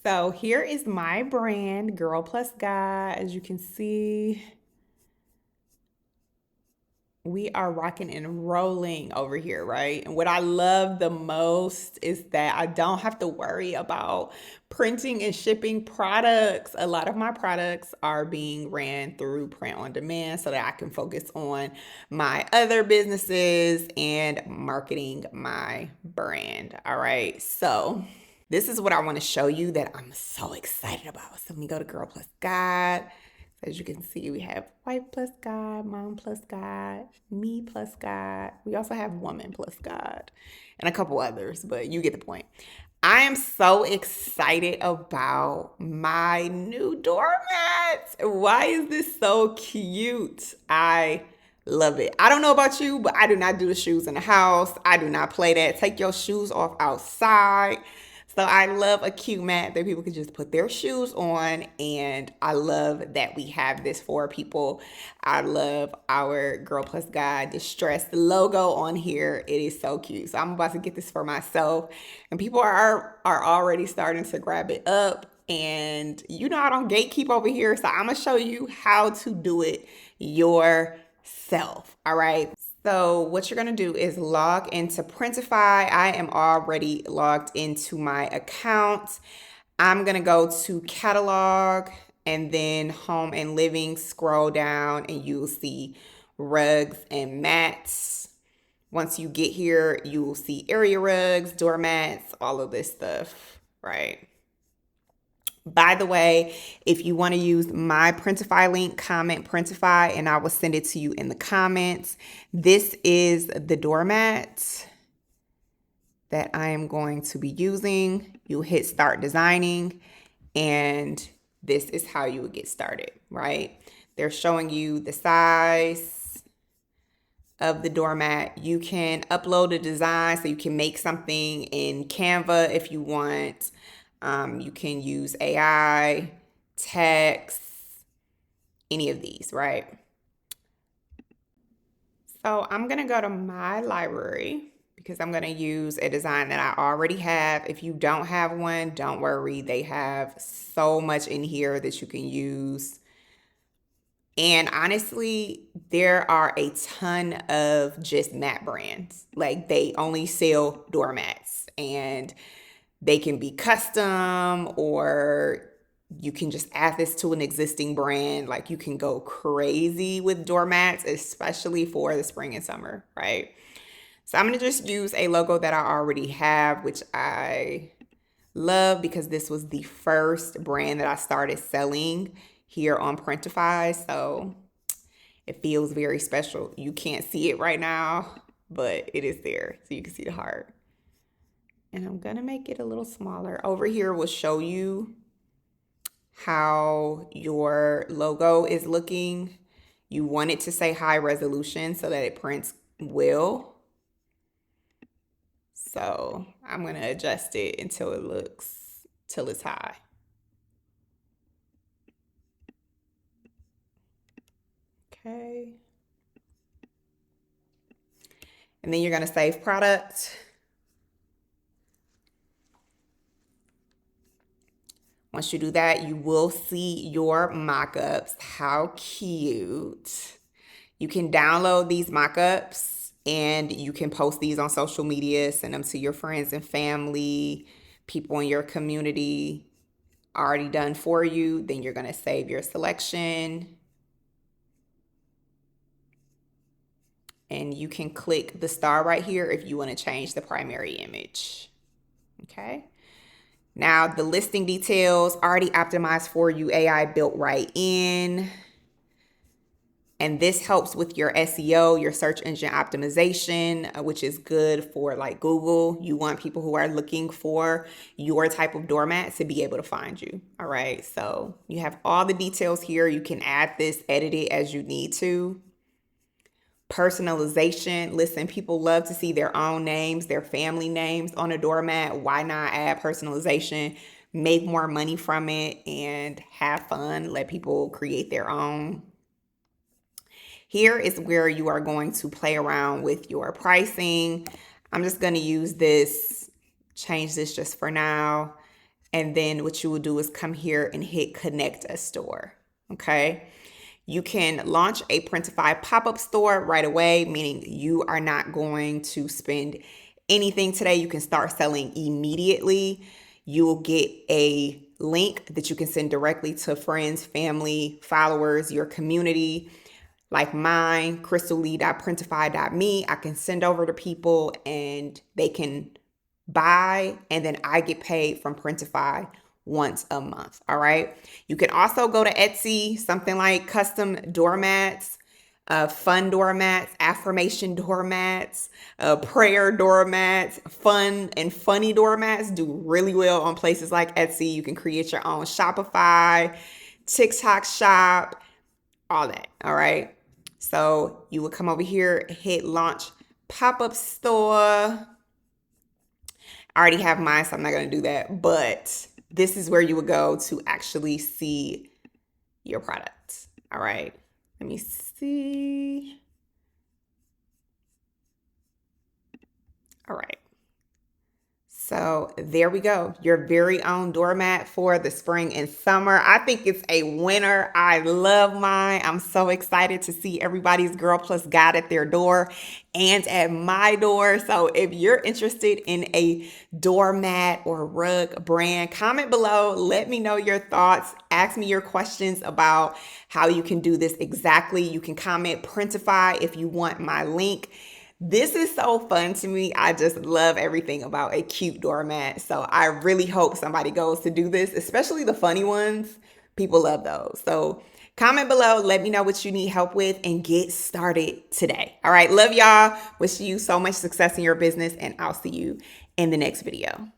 So here is my brand, Girl Plus Guy. As you can see, we are rocking and rolling over here, right? And what I love the most is that I don't have to worry about printing and shipping products. A lot of my products are being ran through print on demand so that I can focus on my other businesses and marketing my brand. All right. So this is what I want to show you that I'm so excited about. So let me go to Girl Plus Guide. As you can see, we have Wife Plus God, Mom Plus God, Me Plus God. We also have Woman Plus God and a couple others, but you get the point. I am so excited about my new doormat. Why is this so cute? I love it. I don't know about you, but I do not do the shoes in the house. I do not play that. Take your shoes off outside. So I love a cute mat that people can just put their shoes on, and I love that we have this for people. I love our Girl Plus Guide distressed logo on here. It is so cute. So I'm about to get this for myself, and people are already starting to grab it up. And you know I don't gatekeep over here, so I'm gonna show you how to do it yourself. All right. So what you're gonna do is log into Printify. I am already logged into my account. I'm gonna go to catalog and then home and living, scroll down and you'll see rugs and mats. Once you get here, you will see area rugs, doormats, all of this stuff, right? By the way, if you want to use my Printify link, comment Printify and I will send it to you in the comments. This is the doormat that I am going to be using. You'll hit start designing and this is how you would get started, right? They're showing you the size of the doormat. You can upload a design so you can make something in Canva if you want. You can use AI, text, any of these, right? So I'm gonna go to my library because I'm gonna use a design that I already have. If you don't have one, don't worry. They have so much in here that you can use. And honestly, there are a ton of just mat brands. Like they only sell doormats and they can be custom or you can just add this to an existing brand. Like you can go crazy with doormats, especially for the spring and summer, right? So I'm gonna just use a logo that I already have, which I love because this was the first brand that I started selling here on Printify. So it feels very special. You can't see it right now, but it is there. So you can see the heart. And I'm gonna make it a little smaller. Over here will show you how your logo is looking. You want it to say high resolution so that it prints well. So I'm gonna adjust it until till it's high. Okay. And then you're gonna save product. Once you do that, you will see your mockups. How cute. You can download these mockups and you can post these on social media, send them to your friends and family, people in your community. Already done for you. Then you're going to save your selection. And you can click the star right here if you want to change the primary image. Okay. Now the listing details already optimized for you, AI built right in. And this helps with your SEO, your search engine optimization, which is good for like Google. You want people who are looking for your type of doormat to be able to find you. All right. So you have all the details here. You can add this, edit it as you need to. Personalization. Listen, people love to see their own names, their family names on a doormat. Why not add personalization, make more money from it, and have fun? Let people create their own. Here is where you are going to play around with your pricing. I'm just going to use this, change this just for now. And then what you will do is come here and hit connect a store. Okay. You can launch a Printify pop-up store right away, meaning you are not going to spend anything today. You can start selling immediately. You will get a link that you can send directly to friends, family, followers, your community, like mine, crystallee.printify.me. I can send over to people and they can buy, and then I get paid from Printify once a month. All right. You can also go to Etsy, something like custom doormats, fun doormats, affirmation doormats, prayer doormats, fun and funny doormats do really well on places like Etsy. You can create your own Shopify, TikTok shop, all that. All right. So you will come over here, hit launch pop-up store. I already have mine, so I'm not going to do that. But this is where you would go to actually see your product. All right. Let me see. All right. So there we go. Your very own doormat for the spring and summer. I think it's a winner. I love mine. I'm so excited to see everybody's Girl Plus guide at their door and at my door. So if you're interested in a doormat or rug brand, comment below. Let me know your thoughts. Ask me your questions about how you can do this exactly. You can comment Printify if you want my link. This is so fun to me. I just love everything about a cute doormat. So I really hope somebody goes to do this, especially the funny ones. People love those. So comment below. Let me know what you need help with and get started today. All right. Love y'all. Wish you so much success in your business, and I'll see you in the next video.